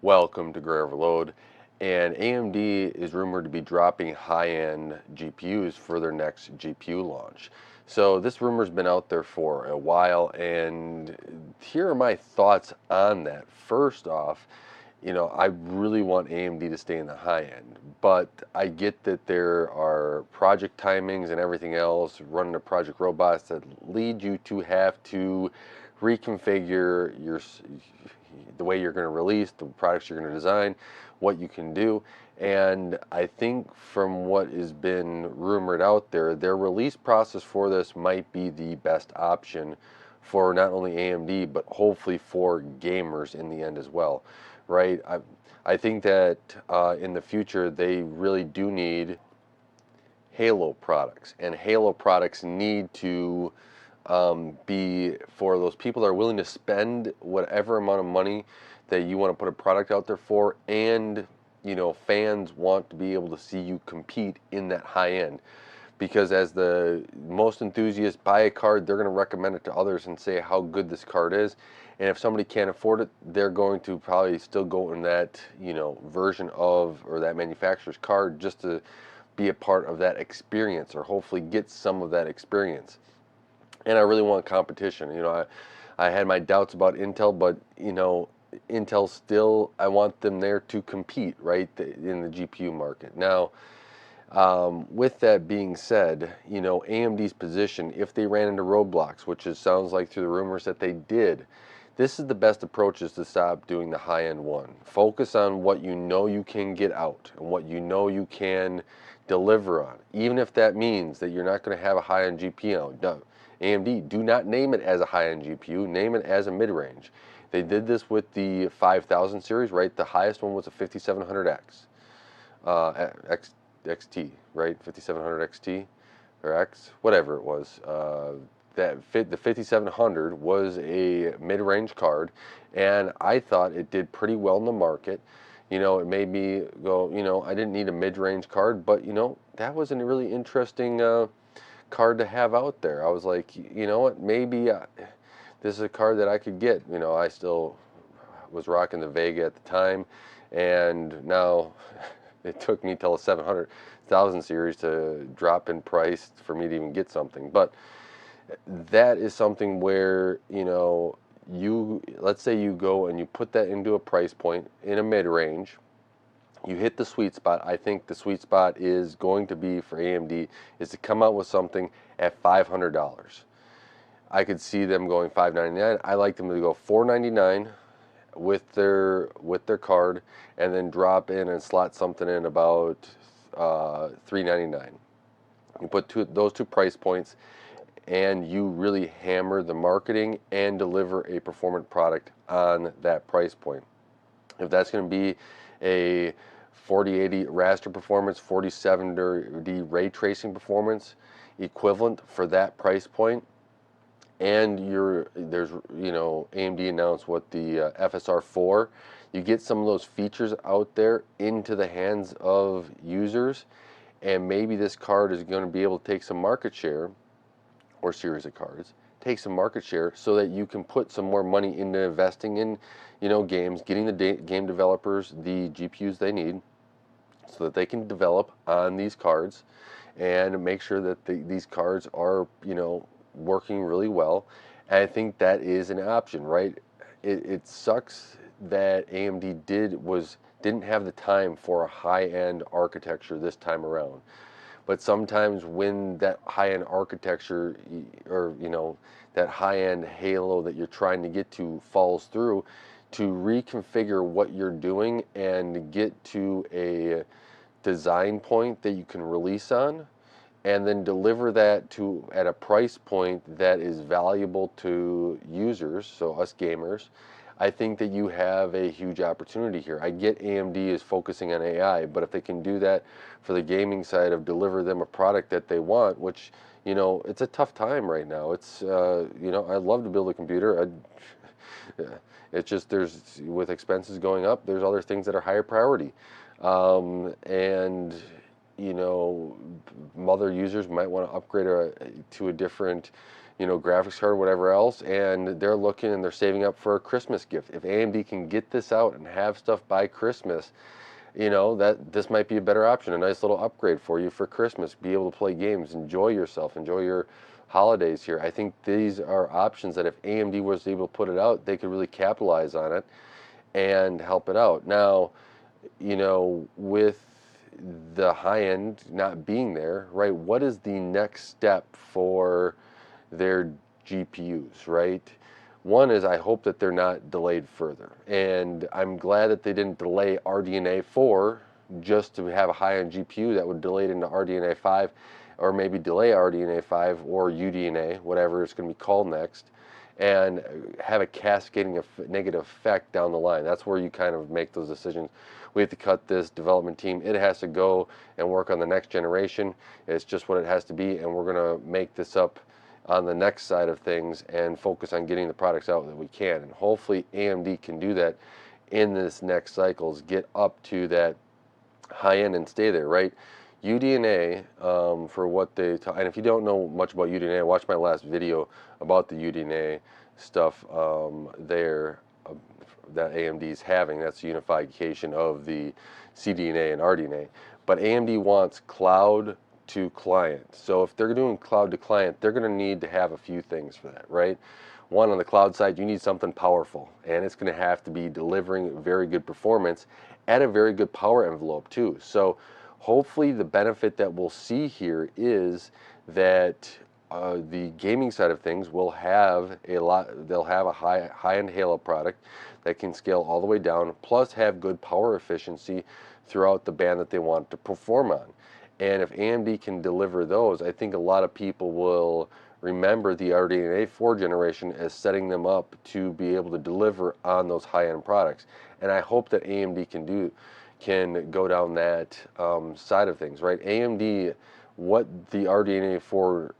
Welcome to Gray Overload. And AMD is rumored to be dropping high-end GPUs for their next GPU launch. So this rumor's been out there for a while, and here are my thoughts on that. First off, I really want AMD to stay in the high end, but I get that there are project timings and everything else, running a project robots that lead you to have to reconfigure the way you're going to release, the products you're going to design, what you can do. And I think from what has been rumored out there, their release process for this might be the best option for not only AMD, but hopefully for gamers in the end as well, right? I think that in the future, they really do need Halo products, and Halo products need to be for those people that are willing to spend whatever amount of money that you want to put a product out there for, and fans want to be able to see you compete in that high end, because as the most enthusiasts buy a card, they're going to recommend it to others and say how good this card is. And if somebody can't afford it, they're going to probably still go in that version of, or that manufacturer's card, just to be a part of that experience, or hopefully get some of that experience. And I really want competition. I had my doubts about Intel, but Intel still, I want them there to compete, right, in the GPU market. Now, with that being said, AMD's position, if they ran into roadblocks, which it sounds like through the rumors that they did, this is the best approach, is to stop doing the high-end one. Focus on what you know you can get out and what you know you can deliver on, even if that means that you're not going to have a high-end GPU. AMD, do not name it as a high-end GPU, name it as a mid-range. They did this with the 5000 series, right? The highest one was a 5700X, XT, right? 5700 XT or X, whatever it was. The 5700 was a mid-range card, and I thought it did pretty well in the market. It made me go, I didn't need a mid-range card, but that was a really interesting card to have out there. I was like, you know what, maybe this is a card that I could get. I still was rocking the Vega at the time, and now it took me till a 700,000 series to drop in price for me to even get something. But that is something where, let's say you go and you put that into a price point in a mid-range, you hit the sweet spot. I think the sweet spot is going to be for AMD is to come out with something at $500. I could see them going $599. I like them to go $499 with their card, and then drop in and slot something in about $399. You put those two price points, and you really hammer the marketing and deliver a performant product on that price point. If that's going to be a 4080 raster performance, 4070 ray tracing performance equivalent for that price point, and AMD announced what the FSR4, you get some of those features out there into the hands of users, and maybe this card is going to be able to take some market share, or series of cards, take some market share, so that you can put some more money into investing in, games, getting the game developers the GPUs they need, so that they can develop on these cards, and make sure that these cards are, working really well. And I think that is an option, right? It sucks that AMD didn't have the time for a high-end architecture this time around. But sometimes when that high-end architecture, or that high-end halo that you're trying to get to falls through, to reconfigure what you're doing and get to a design point that you can release on, and then deliver that at a price point that is valuable to users, so us gamers, I think that you have a huge opportunity here. I get AMD is focusing on AI, but if they can do that for the gaming side, of deliver them a product that they want, which, it's a tough time right now. It's, I'd love to build a computer. It's just, with expenses going up, there's other things that are higher priority. And other users might want to upgrade to a different graphics card, whatever else, and they're looking and they're saving up for a Christmas gift. If AMD can get this out and have stuff by Christmas, that this might be a better option, a nice little upgrade for you for Christmas. Be able to play games, enjoy yourself, enjoy your holidays here. I think these are options that if AMD was able to put it out, they could really capitalize on it and help it out. Now, with the high end not being there, right? What is the next step for their GPUs, right? One is I hope that they're not delayed further. And I'm glad that they didn't delay RDNA4 just to have a high-end GPU that would delay it into RDNA5, or maybe delay RDNA5 or UDNA, whatever it's going to be called next, and have a cascading negative effect down the line. That's where you kind of make those decisions. We have to cut this development team. It has to go and work on the next generation. It's just what it has to be, and we're going to make this up on the next side of things and focus on getting the products out that we can. And hopefully AMD can do that in this next cycles, get up to that high end and stay there, right? UDNA, for what they and if you don't know much about UDNA, watch my last video about the UDNA stuff there that AMD is having. That's the unification of the CDNA and RDNA. But AMD wants cloud to client. So if they're doing cloud to client, they're going to need to have a few things for that, right? One, on the cloud side, you need something powerful, and it's going to have to be delivering very good performance at a very good power envelope too. So hopefully the benefit that we'll see here is that the gaming side of things will have they'll have a high-end Halo product that can scale all the way down, plus have good power efficiency throughout the band that they want to perform on. And if AMD can deliver those, I think a lot of people will remember the RDNA4 generation as setting them up to be able to deliver on those high-end products. And I hope that AMD can go down that side of things, right? AMD, what the RDNA4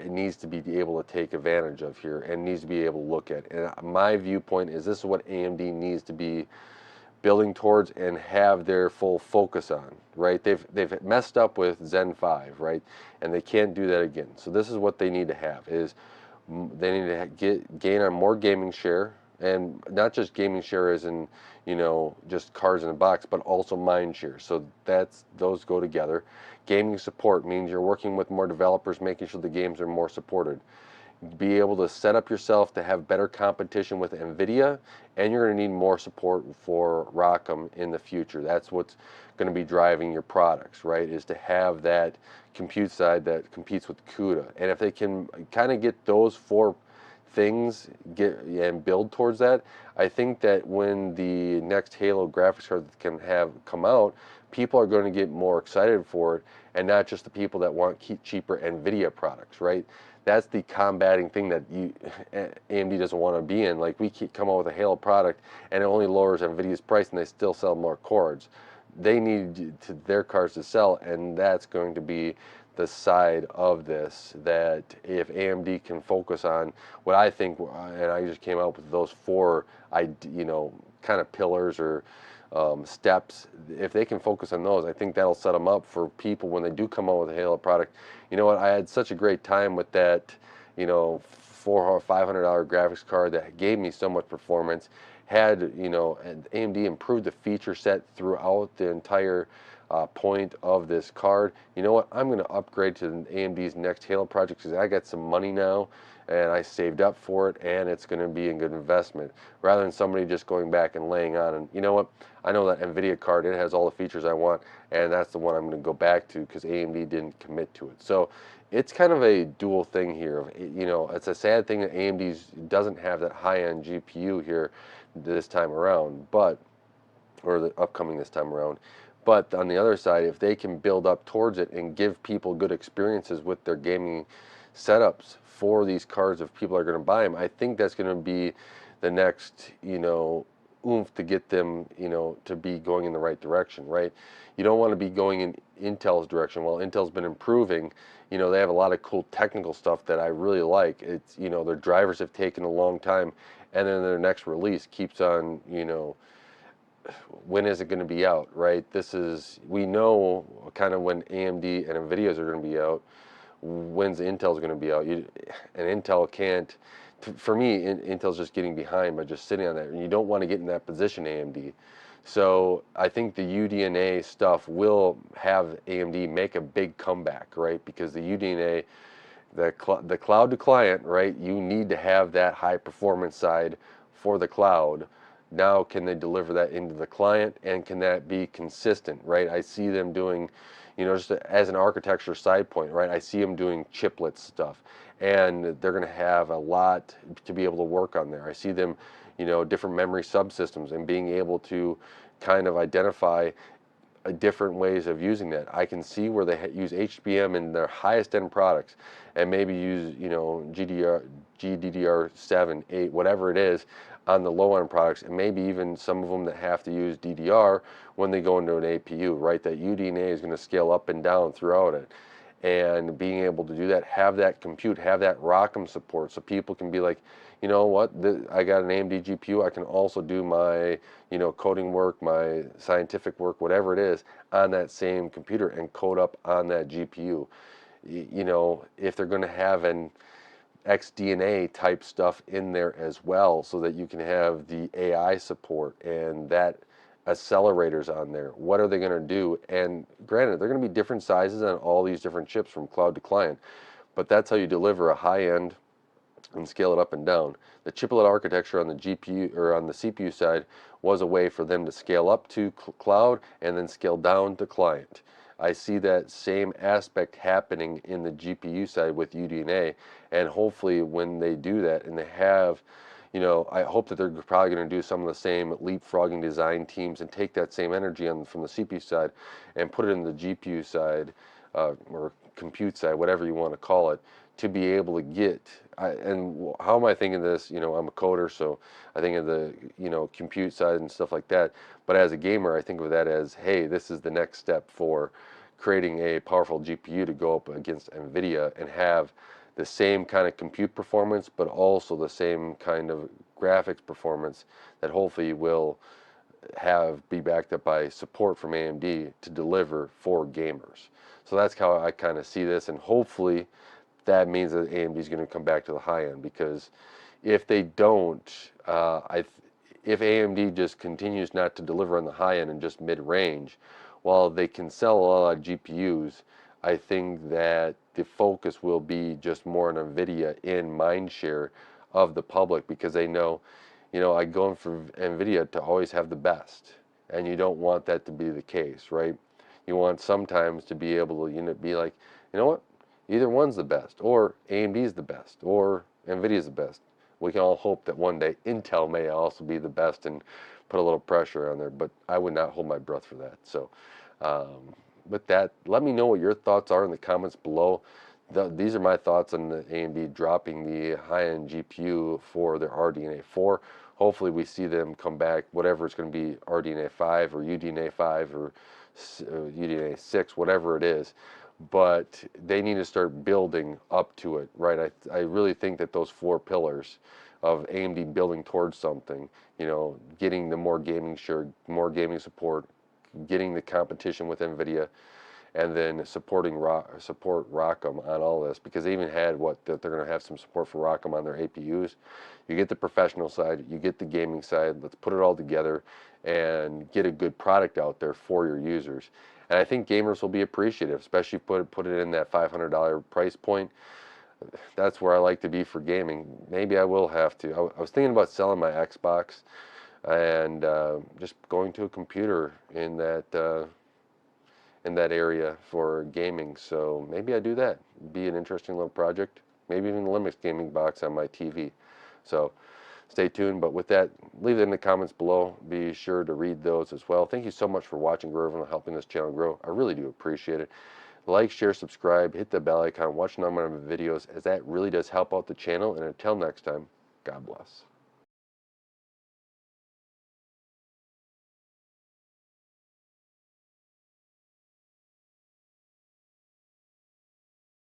needs to be able to take advantage of here and needs to be able to look at. And my viewpoint is this is what AMD needs to be building towards and have their full focus on, right? They've messed up with Zen 5, right? And they can't do that again. So this is what they need to have is they need to gain on more gaming share, and not just gaming share as in, just cards in a box, but also mind share. So those go together. Gaming support means you're working with more developers, making sure the games are more supported. Be able to set up yourself to have better competition with NVIDIA, and you're going to need more support for ROCm in the future. That's what's going to be driving your products, right? Is to have that compute side that competes with CUDA. And if they can kind of get those four things and build towards that, I think that when the next Halo graphics card can come out, people are going to get more excited for it, and not just the people that want cheaper NVIDIA products, right? That's the combating thing that AMD doesn't want to be in. Like, we come out with a Halo product and it only lowers NVIDIA's price and they still sell more cards. They need their cards to sell, and that's going to be the side of this that if AMD can focus on what I think, and I just came up with those four, kind of pillars or steps. If they can focus on those, I think that'll set them up for people when they do come out with a Halo product. You know what? I had such a great time with that, $400 or $500 graphics card that gave me so much performance. Had and AMD improved the feature set throughout the entire point of this card. You know what? I'm going to upgrade to AMD's next Halo project because I got some money now and I saved up for it, and it's going to be a good investment rather than somebody just going back and laying on. And you know what? I know that NVIDIA card, it has all the features I want, and that's the one I'm going to go back to because AMD didn't commit to it. So it's kind of a dual thing here. It's a sad thing that AMD doesn't have that high-end GPU here this time around, or the upcoming this time around. But on the other side, if they can build up towards it and give people good experiences with their gaming setups for these cards, if people are going to buy them, I think that's going to be the next, oomph to get them, to be going in the right direction, right? You don't want to be going in Intel's direction. Well, Intel's been improving. They have a lot of cool technical stuff that I really like. It's, their drivers have taken a long time, and then their next release keeps on, when is it going to be out, right? We know kind of when AMD and NVIDIA's are going to be out. when's Intel's going to be out? And Intel can't. For me, Intel's just getting behind by just sitting on that, and you don't want to get in that position, AMD. So I think the UDNA stuff will have AMD make a big comeback, right? Because the UDNA, the cloud to client, right? You need to have that high performance side for the cloud. Now, can they deliver that into the client, and can that be consistent, right? I see them doing, just as an architecture side point, right? I see them doing chiplet stuff, and they're going to have a lot to be able to work on there. I see them, different memory subsystems and being able to kind of identify different ways of using that. I can see where they use HBM in their highest end products, and maybe use GDDR7, 8, whatever it is, on the low end products, and maybe even some of them that have to use DDR when they go into an APU, right? That UDNA is going to scale up and down throughout it. And being able to do that, have that compute, have that ROCm support, so people can be like, you know what, I got an AMD GPU, I can also do my, coding work, my scientific work, whatever it is, on that same computer and code up on that GPU. If they're going to have an XDNA type stuff in there as well, so that you can have the AI support and that accelerators on there. What are they going to do? And granted, they're going to be different sizes on all these different chips from cloud to client, but that's how you deliver a high end and scale it up and down. The chiplet architecture on the GPU or on the CPU side was a way for them to scale up to cloud and then scale down to client. I see that same aspect happening in the GPU side with UDNA, and hopefully when they do that and they have, I hope that they're probably going to do some of the same leapfrogging design teams and take that same energy from the CPU side and put it in the GPU side, or compute side, whatever you want to call it, to be able to get. And how am I thinking of this? I'm a coder, so I think of the compute side and stuff like that. But as a gamer, I think of that as, hey, this is the next step for creating a powerful GPU to go up against NVIDIA and have the same kind of compute performance, but also the same kind of graphics performance that hopefully will be backed up by support from AMD to deliver for gamers. So that's how I kind of see this, and hopefully that means that AMD is going to come back to the high end, because if they don't, if AMD just continues not to deliver on the high end and just mid-range, while they can sell a lot of GPUs, I think that the focus will be just more on NVIDIA in mindshare of the public, because they know, I go in for NVIDIA to always have the best, and you don't want that to be the case, right? You want sometimes to be able to, be like, you know what? Either one's the best, or AMD's the best, or NVIDIA's the best. We can all hope that one day Intel may also be the best and put a little pressure on there, but I would not hold my breath for that. So with that, let me know what your thoughts are in the comments below. These are my thoughts on the AMD dropping the high-end GPU for their RDNA4. Hopefully we see them come back, whatever it's going to be, RDNA5 or UDNA5 or UDNA6, whatever it is. But they need to start building up to it, right? I really think that those 4 pillars of AMD building towards something, getting the more gaming share, more gaming support, getting the competition with NVIDIA, and then support ROCm on all this, because they even had that they're going to have some support for ROCm on their APUs. You get the professional side, you get the gaming side. Let's put it all together and get a good product out there for your users. And I think gamers will be appreciative, especially put it in that $500 price point. That's where I like to be for gaming. Maybe I will have to. I was thinking about selling my Xbox and just going to a computer in that area for gaming. So maybe I do that. Be an interesting little project. Maybe even a Linux gaming box on my TV. So stay tuned. But with that, leave it in the comments below. Be sure to read those as well. Thank you so much for watching, and helping this channel grow. I really do appreciate it. Like, share, subscribe, hit the bell icon, watch none of my videos, as that really does help out the channel. And until next time, God bless.